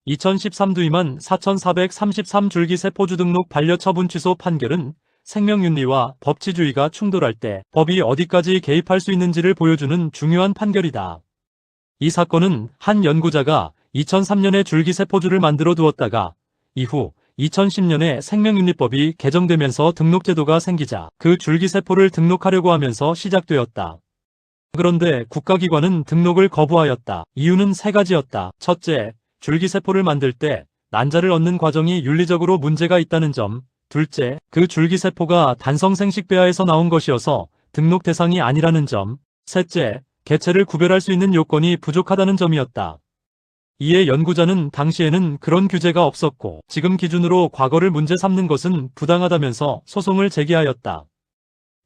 2013 두이만 4433 줄기세포주 등록 반려처분 취소 판결은 생명윤리와 법치주의가 충돌할 때 법이 어디까지 개입할 수 있는지를 보여주는 중요한 판결이다. 이 사건은 한 연구자가 2003년에 줄기세포주를 만들어 두었다가 이후 2010년에 생명윤리법이 개정되면서 등록제도가 생기자 그 줄기세포를 등록하려고 하면서 시작되었다. 그런데 국가기관은 등록을 거부하였다. 이유는 세 가지였다. 첫째, 줄기세포를 만들 때 난자를 얻는 과정이 윤리적으로 문제가 있다는 점. 둘째, 그 줄기세포가 단성생식배아에서 나온 것이어서 등록 대상이 아니라는 점. 셋째, 개체를 구별할 수 있는 요건이 부족하다는 점이었다. 이에 연구자는 당시에는 그런 규제가 없었고 지금 기준으로 과거를 문제 삼는 것은 부당하다면서 소송을 제기하였다.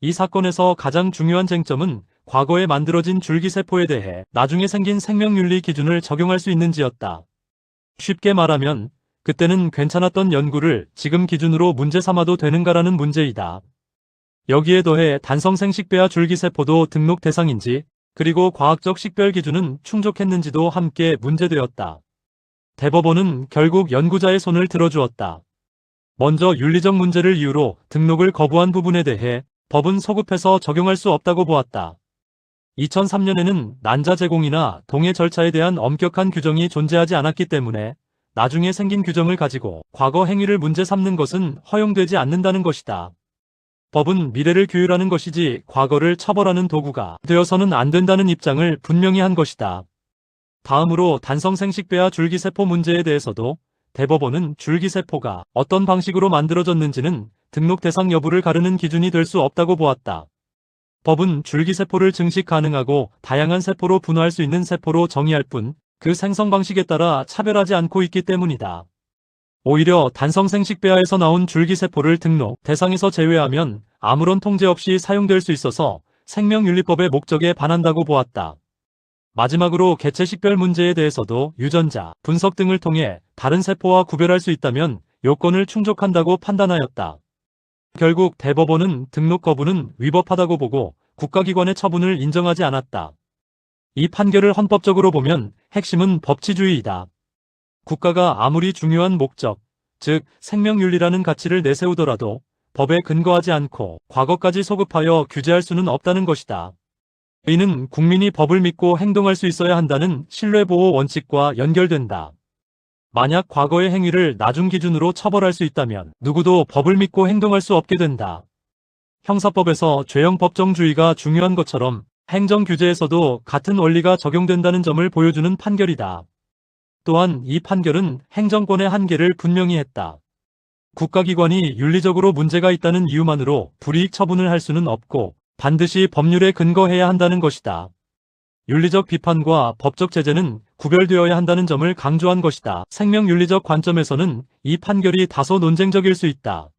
이 사건에서 가장 중요한 쟁점은 과거에 만들어진 줄기세포에 대해 나중에 생긴 생명윤리 기준을 적용할 수 있는지였다. 쉽게 말하면 그때는 괜찮았던 연구를 지금 기준으로 문제 삼아도 되는가라는 문제이다. 여기에 더해 단성생식배아 줄기세포도 등록 대상인지 그리고 과학적 식별 기준은 충족했는지도 함께 문제되었다. 대법원은 결국 연구자의 손을 들어주었다. 먼저 윤리적 문제를 이유로 등록을 거부한 부분에 대해 법은 소급해서 적용할 수 없다고 보았다. 2003년에는 난자 제공이나 동의 절차에 대한 엄격한 규정이 존재하지 않았기 때문에 나중에 생긴 규정을 가지고 과거 행위를 문제 삼는 것은 허용되지 않는다는 것이다. 법은 미래를 규율하는 것이지 과거를 처벌하는 도구가 되어서는 안 된다는 입장을 분명히 한 것이다. 다음으로 단성생식배아 줄기세포 문제에 대해서도 대법원은 줄기세포가 어떤 방식으로 만들어졌는지는 등록 대상 여부를 가르는 기준이 될 수 없다고 보았다. 법은 줄기세포를 증식 가능하고 다양한 세포로 분화할 수 있는 세포로 정의할 뿐 그 생성 방식에 따라 차별하지 않고 있기 때문이다. 오히려 단성생식배아에서 나온 줄기세포를 등록 대상에서 제외하면 아무런 통제 없이 사용될 수 있어서 생명윤리법의 목적에 반한다고 보았다. 마지막으로 개체 식별 문제에 대해서도 유전자, 분석 등을 통해 다른 세포와 구별할 수 있다면 요건을 충족한다고 판단하였다. 결국 대법원은 등록 거부는 위법하다고 보고 국가기관의 처분을 인정하지 않았다. 이 판결을 헌법적으로 보면 핵심은 법치주의이다. 국가가 아무리 중요한 목적, 즉 생명윤리라는 가치를 내세우더라도 법에 근거하지 않고 과거까지 소급하여 규제할 수는 없다는 것이다. 이는 국민이 법을 믿고 행동할 수 있어야 한다는 신뢰보호 원칙과 연결된다. 만약 과거의 행위를 나중 기준으로 처벌할 수 있다면 누구도 법을 믿고 행동할 수 없게 된다. 형사법에서 죄형 법정주의가 중요한 것처럼 행정규제에서도 같은 원리가 적용된다는 점을 보여주는 판결이다. 또한 이 판결은 행정권의 한계를 분명히 했다. 국가기관이 윤리적으로 문제가 있다는 이유만으로 불이익 처분을 할 수는 없고 반드시 법률에 근거해야 한다는 것이다. 윤리적 비판과 법적 제재는 구별되어야 한다는 점을 강조한 것이다. 생명윤리적 관점에서는 이 판결이 다소 논쟁적일 수 있다.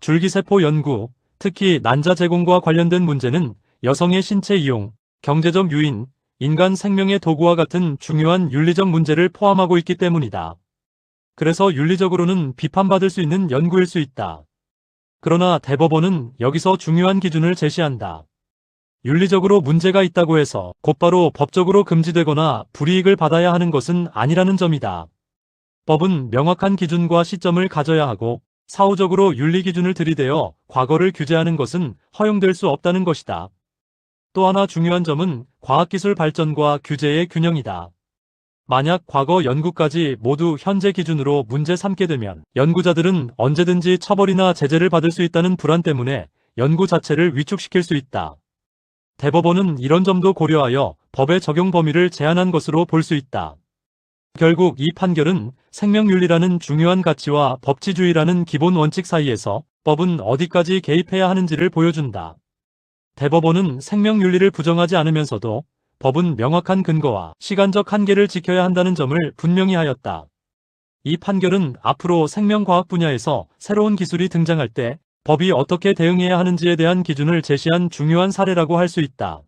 줄기세포 연구, 특히 난자 제공과 관련된 문제는 여성의 신체 이용, 경제적 유인, 인간 생명의 도구와 같은 중요한 윤리적 문제를 포함하고 있기 때문이다. 그래서 윤리적으로는 비판받을 수 있는 연구일 수 있다. 그러나 대법원은 여기서 중요한 기준을 제시한다. 윤리적으로 문제가 있다고 해서 곧바로 법적으로 금지되거나 불이익을 받아야 하는 것은 아니라는 점이다. 법은 명확한 기준과 시점을 가져야 하고 사후적으로 윤리 기준을 들이대어 과거를 규제하는 것은 허용될 수 없다는 것이다. 또 하나 중요한 점은 과학기술 발전과 규제의 균형이다. 만약 과거 연구까지 모두 현재 기준으로 문제 삼게 되면 연구자들은 언제든지 처벌이나 제재를 받을 수 있다는 불안 때문에 연구 자체를 위축시킬 수 있다. 대법원은 이런 점도 고려하여 법의 적용 범위를 제한한 것으로 볼 수 있다. 결국 이 판결은 생명윤리라는 중요한 가치와 법치주의라는 기본 원칙 사이에서 법은 어디까지 개입해야 하는지를 보여준다. 대법원은 생명윤리를 부정하지 않으면서도 법은 명확한 근거와 시간적 한계를 지켜야 한다는 점을 분명히 하였다. 이 판결은 앞으로 생명과학 분야에서 새로운 기술이 등장할 때 법이 어떻게 대응해야 하는지에 대한 기준을 제시한 중요한 사례라고 할 수 있다.